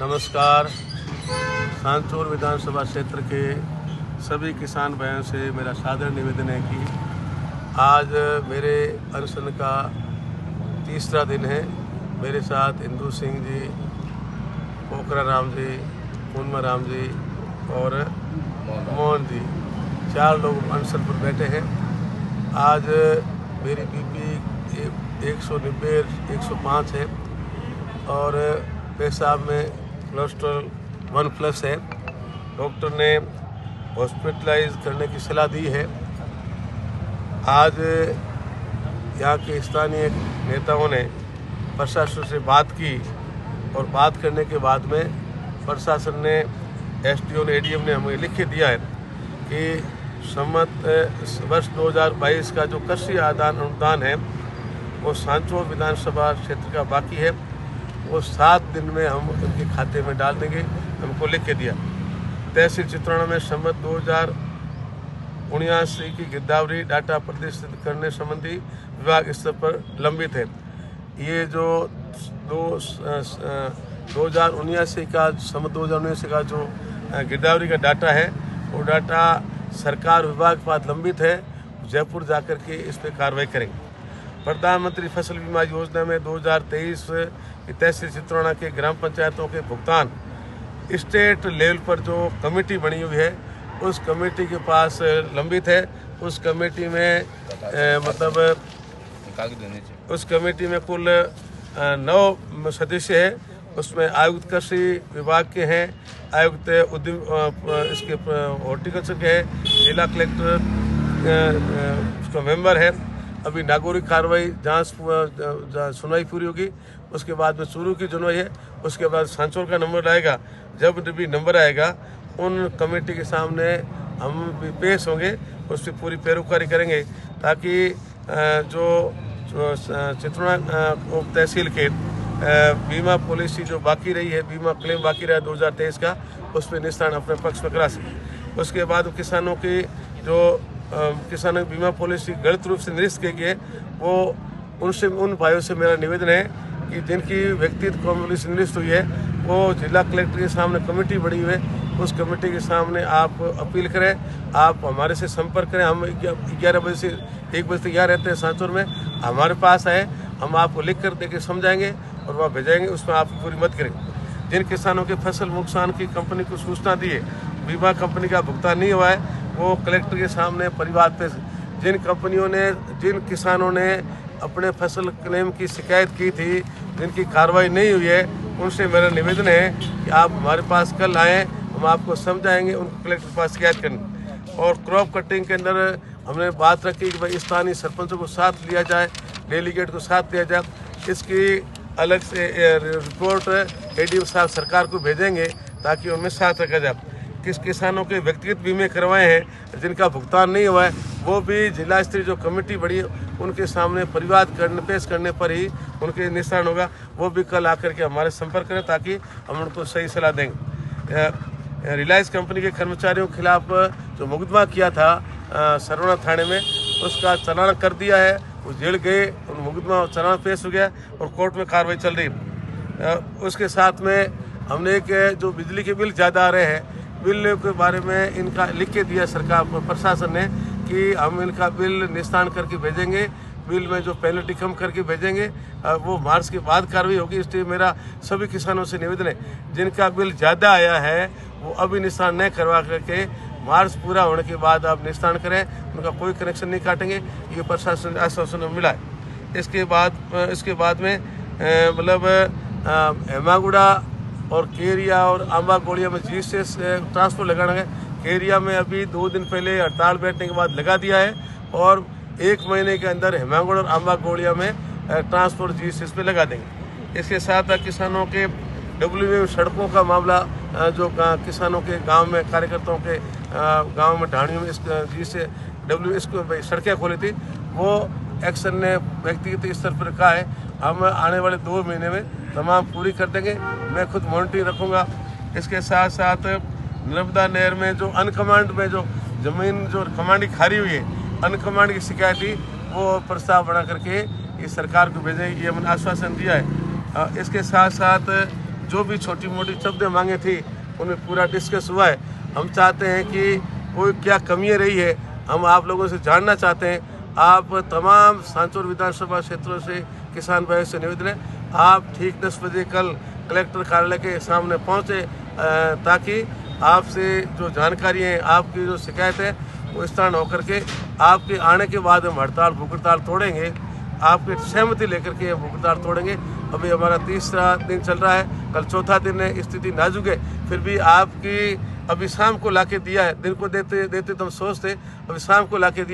नमस्कार। सांचौर विधानसभा क्षेत्र के सभी किसान भाइयों से मेरा सादर निवेदन है कि आज मेरे अनशन का तीसरा दिन है। मेरे साथ इंदू सिंह जी, पोखरा राम जी, पूनमा राम जी और मोहन जी, 4 लोग अनशन पर बैठे हैं। आज मेरी बीपी 190 105 है और पेशाब में कोलेस्ट्रॉल 1+ है। डॉक्टर ने हॉस्पिटलाइज करने की सलाह दी है। आज यहाँ के स्थानीय नेताओं ने प्रशासन से बात की और बात करने के बाद में प्रशासन ने एसडीओ ने एडीएम ने हमें लिख के दिया है कि वर्ष 2022 का जो कृषि अनुदान है वो सांचौर विधानसभा क्षेत्र का बाकी है, वो 7 दिन में हम उनके खाते में डाल देंगे। हमको लिख के दिया। तहसील चित्रोड़ा में संवत 2079 की गिरदावरी डाटा प्रदर्शित करने संबंधी विभाग स्तर पर लंबित है। ये जो 2079 का संवत 2079 का जो गिरदावरी का डाटा है वो डाटा सरकार विभाग के पास लंबित है। जयपुर जाकर के इस पर कार्रवाई करेंगे। प्रधानमंत्री फसल बीमा योजना में 2023 की तहसील चित्रोड़ा के ग्राम पंचायतों के भुगतान स्टेट लेवल पर जो कमेटी बनी हुई है उस कमेटी के पास लंबित है। उस कमेटी में उस कमेटी में कुल 9 सदस्य है। उसमें आयुक्त कृषि विभाग के हैं, आयुक्त उद्यम इसके हॉर्टिकल्चर के हैं, जिला कलेक्टर उसका मेंबर है। अभी नागरिक कार्रवाई जांच सुनवाई पूरी होगी, उसके बाद में चूरू की सुनवाई है, उसके बाद सांचौर का नंबर आएगा। जब भी नंबर आएगा उन कमेटी के सामने हम भी पेश होंगे, उस पर पूरी पैरोकारी करेंगे ताकि जो चित्रोड़ा तहसील के बीमा पॉलिसी जो बाकी रही है, बीमा क्लेम बाकी रहा 2023 का, उस पर निस्तारण अपने पक्ष में करा सके। उसके बाद किसानों की बीमा पॉलिसी गलत रूप से निरस्त की गई है, वो उन भाइयों से मेरा निवेदन है कि जिनकी व्यक्तिगत पॉलिसी निरस्त हुई है वो जिला कलेक्टर के सामने कमेटी बनी हुई है, उस कमेटी के सामने आप अपील करें, आप हमारे से संपर्क करें। हम 11 बजे से 1 बजे तक यहाँ रहते हैं सांचौर में। हमारे पास आए, हम आपको लिख कर देके समझाएंगे और वहाँ भेजाएंगे, उसमें आप पूरी मदद करेंगे। जिन किसानों के फसल नुकसान की कंपनी को सूचना दी है, बीमा कंपनी का भुगतान नहीं हुआ है, वो कलेक्टर के सामने परिवार पे जिन किसानों ने अपने फसल क्लेम की शिकायत की थी, जिनकी कार्रवाई नहीं हुई है, उनसे मेरा निवेदन है कि आप हमारे पास कल आएँ, हम आपको समझाएंगे उनको कलेक्टर के पास शिकायत करनी। और क्रॉप कटिंग के अंदर हमने बात रखी कि भाई स्थानीय सरपंचों को साथ लिया जाए, डेलीगेट को साथ लिया जाए। इसकी अलग से रिपोर्ट एडीएम साहब सरकार को भेजेंगे ताकि उनमें साथ रखा जाए। किस किसानों के व्यक्तिगत बीमे करवाए हैं जिनका भुगतान नहीं हुआ है, वो भी जिला स्तरीय जो कमेटी बड़ी है उनके सामने पेश करने पर ही उनके निस्तारण होगा। वो भी कल आकर के हमारे संपर्क करें ताकि हम उनको सही सलाह देंगे। रिलायंस कंपनी के कर्मचारियों के खिलाफ जो मुकदमा किया था सरवना थाने में, उसका चालान कर दिया है। वो जेल गए, उन मुकदमा चालान पेश हो गया और कोर्ट में कार्रवाई चल रही है। उसके साथ में हमने एक जो बिजली के बिल ज़्यादा आ रहे हैं, बिल के बारे में इनका लिख के दिया सरकार प्रशासन ने कि हम इनका बिल निस्तारण करके भेजेंगे, बिल में जो पेनल्टी कम करके भेजेंगे, वो मार्च के बाद कार्रवाई होगी। इसलिए मेरा सभी किसानों से निवेदन है, जिनका बिल ज़्यादा आया है वो अभी निस्तारण न करवा करके मार्च पूरा होने के बाद आप निस्तारण करें, उनका कोई कनेक्शन नहीं काटेंगे। ये प्रशासन आश्वासन मिला है। इसके बाद में हेमागुड़ा और केरिया और आंबा गोड़िया में जीएसएस ट्रांसपोर्ट लगाना है। केरिया में अभी 2 दिन पहले हड़ताल बैठने के बाद लगा दिया है और 1 महीने के अंदर हेमागुड़ा और आंबा गोड़िया में ट्रांसपोर्ट जीएसएस पे लगा देंगे। इसके साथ सड़कों के डब्ल्यू सड़कों का मामला, जो किसानों के गांव में कार्यकर्ताओं के गांव में ढाणियों में जिससे इसको सड़कें खोली थी, वो एक्शन ने व्यक्तिगत स्तर पर कहा है हम आने वाले 2 महीने में तमाम पूरी कर देंगे। मैं खुद मॉनिटरिंग रखूँगा। इसके साथ साथ नर्मदा नहर में जो अनकमांड में जो ज़मीन जो कमांड की खारी हुई है, अनकमांड की शिकायत थी, वो प्रस्ताव बना करके ये सरकार को भेजें, ये हमने आश्वासन दिया है। इसके साथ साथ जो भी छोटी मोटी शब्द मांगे थी उनमें पूरा डिस्कस हुआ है। हम चाहते हैं कि कोई क्या कमियाँ रही है हम आप लोगों से जानना चाहते हैं। आप तमाम सांचौर विधानसभा क्षेत्रों से किसान भाइयों से निवेदन है आप ठीक 10 बजे कल कलेक्टर कार्यालय के सामने पहुँचे ताकि आपसे जो जानकारी है आपकी जो शिकायत है वो स्थान होकर के आपके आने के बाद हम हड़ताल भूख हड़ताल तोड़ेंगे, आपकी सहमति लेकर के भूख हड़ताल तोड़ेंगे। अभी हमारा तीसरा दिन चल रहा है, कल चौथा दिन है, स्थिति नाजुक है, फिर भी आपकी अभी शाम को लाके दिया है, दिन को देते देते तो हम सोचते, अभी शाम को लाके दिया।